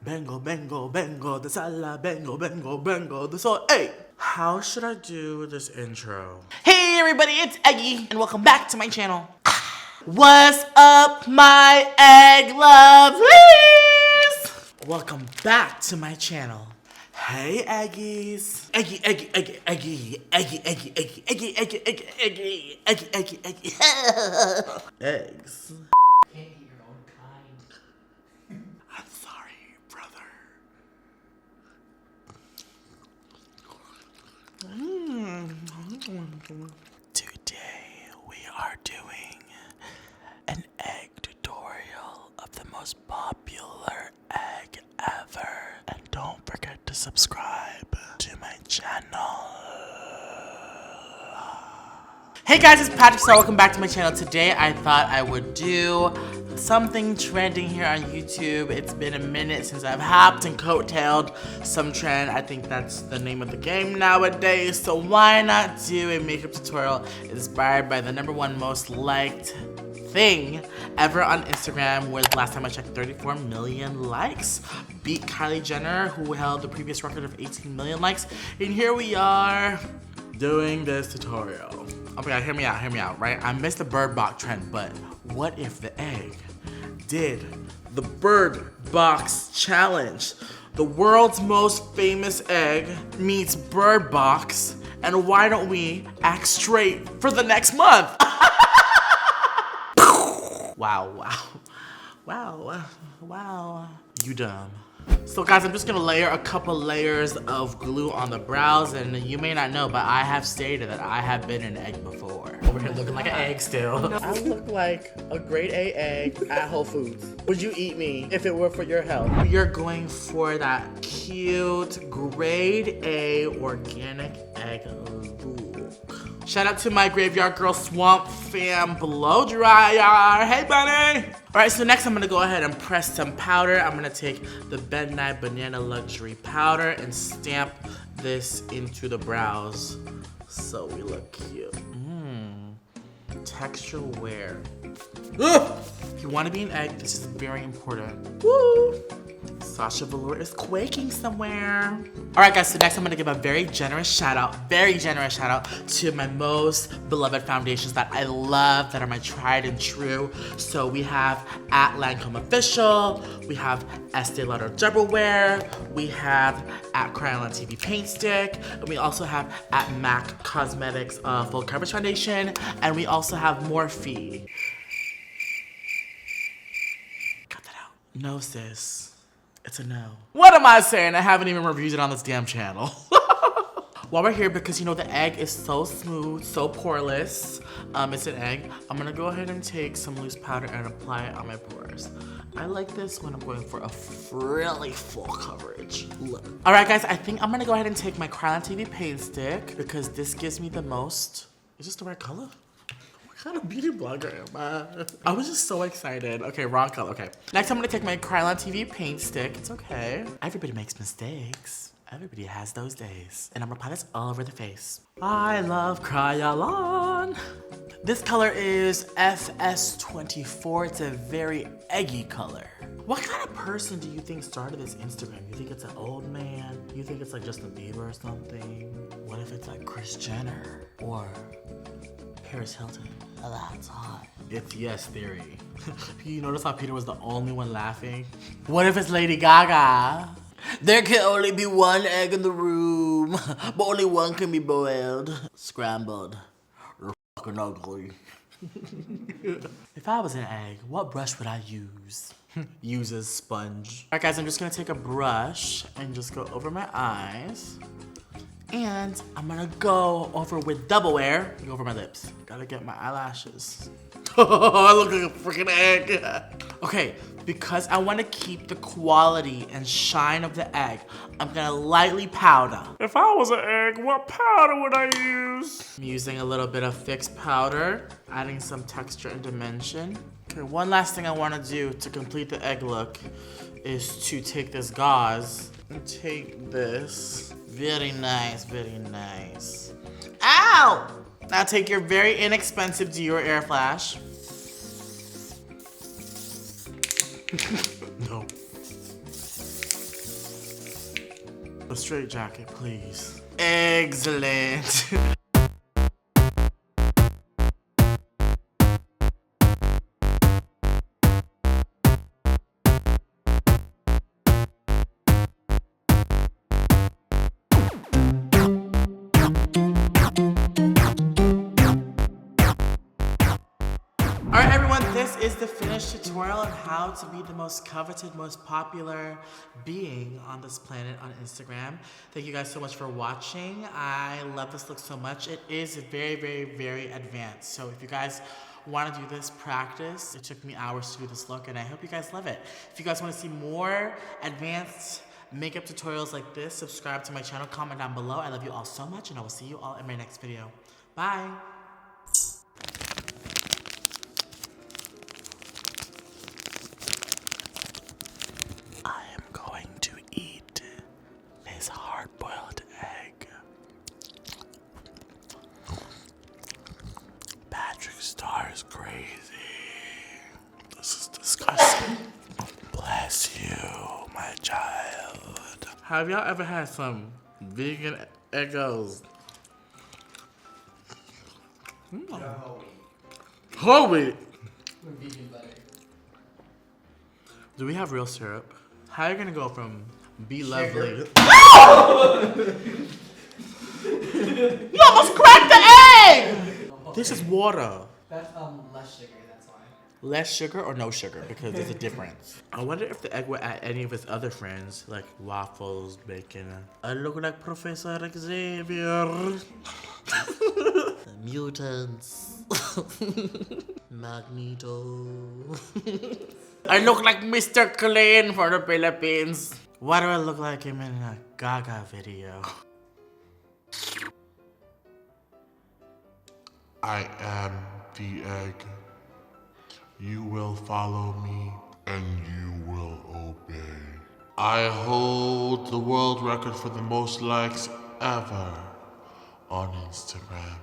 Bengo, bengo, bengo, the sala, bengo, bengo, bengo, the so. Hey! How should I do this intro? Hey everybody, it's Eggy, and welcome back to my channel. What's up, my egg lovelies? Welcome back to my channel. Hey, Eggies. Eggy, eggy, eggy, eggy, eggy, eggy, eggy, eggy, eggy, eggy, eggy, eggy, eggy, eggy. Eggs. Can't eat your own kind. I'm sorry, brother. Today we are doing an egg tutorial of the most popular egg ever. And don't forget to subscribe to my channel. Hey guys, it's PatrickStarrr. Welcome back to my channel. Today I thought I would do something trending here on YouTube. It's been a minute since I've hopped and coattailed some trend. I think that's the name of the game nowadays. So why not do a makeup tutorial inspired by the #1 most liked thing ever on Instagram, where the last time I checked 34 million likes. Beat Kylie Jenner, who held the previous record of 18 million likes. And here we are doing this tutorial. Oh my god, hear me out, right? I missed the bird box trend, but what if the egg did the bird box challenge? The world's most famous egg meets bird box, and why don't we act straight for the next month? Wow. You dumb. So guys, I'm just gonna layer a couple layers of glue on the brows, and you may not know, but I have stated that I have been an egg before. Over here looking like an egg still. I look like a grade A egg at Whole Foods. Would you eat me if it were for your health? You're going for that cute grade A organic egg look. Shout out to my Graveyard Girl Swamp Fam Blow Dryer. Hey, bunny! All right, so next I'm gonna go ahead and press some powder. I'm gonna take the Ben Nye Banana Luxury Powder and stamp this into the brows so we look cute. Texture wear. Ugh! If you wanna be an egg, this is very important. Woo! Sasha Velour is quaking somewhere. All right, guys, so next I'm gonna give a very generous shout out to my most beloved foundations that I love, that are my tried and true. So we have at Lancome Official, we have Estee Lauder Double Wear, we have at Kryolan TV Paint Stick, and we also have at MAC Cosmetics Full Coverage Foundation, and we also have Morphe. Cut that out. No, sis. It's a no. What am I saying? I haven't even reviewed it on this damn channel. While we're here, because you know the egg is so smooth, so poreless, it's an egg, I'm gonna go ahead and take some loose powder and apply it on my pores. I like this when I'm going for a really full coverage look. All right, guys, I think I'm gonna go ahead and take my Kryolan TV Paint Stick, because this gives me the most, is this the right color? What kind of beauty blogger am I? I was just so excited. Okay, wrong color, okay. Next, I'm gonna take my Kryolan TV Paint Stick. It's okay. Everybody makes mistakes. Everybody has those days. And I'm gonna apply this all over the face. I love Kryolan. This color is FS24. It's a very eggy color. What kind of person do you think started this Instagram? You think it's an old man? You think it's like Justin Bieber or something? What if it's like Kris Jenner or Paris Hilton? Oh, that's hot. It's yes theory. You notice how Peter was the only one laughing? What if it's Lady Gaga? There can only be one egg in the room, but only one can be boiled. Scrambled. You're fucking ugly. If I was an egg, what brush would I use? Use a sponge. All right, guys, I'm just gonna take a brush and just go over my eyes. And I'm gonna go over with double wear, go over my lips. Gotta get my eyelashes. I look like a freaking egg. Okay, because I wanna keep the quality and shine of the egg, I'm gonna lightly powder. If I was an egg, what powder would I use? I'm using a little bit of fixed powder, adding some texture and dimension. Okay, one last thing I wanna do to complete the egg look is to take this gauze and take this. Very nice, very nice. Ow! Now take your very inexpensive Dior Air Flash. No. A straight jacket, please. Excellent. Alright everyone, this is the finished tutorial on how to be the most coveted, most popular being on this planet on Instagram. Thank you guys so much for watching. I love this look so much. It is very, very, very advanced. So if you guys want to do this practice, it took me hours to do this look and I hope you guys love it. If you guys want to see more advanced makeup tutorials like this, subscribe to my channel, comment down below. I love you all so much and I will see you all in my next video. Bye! Hard-boiled egg. PatrickStarrr is crazy. This is disgusting. Bless you, my child. Have y'all ever had some vegan Eggos? Whole wheat. Vegan butter. Do we have real syrup? How are you gonna go from Be Lovely? You almost cracked the egg! This is water. That's less sugar, that's why. Less sugar or no sugar? Because there's a difference. I wonder if the egg would add any of his other friends, like waffles, bacon. I look like Professor Xavier. Mutants. Magneto. I look like Mr. Clean for the Philippines. Why do I look like him in a Gaga video? I am the egg. You will follow me and you will obey. I hold the world record for the most likes ever on Instagram.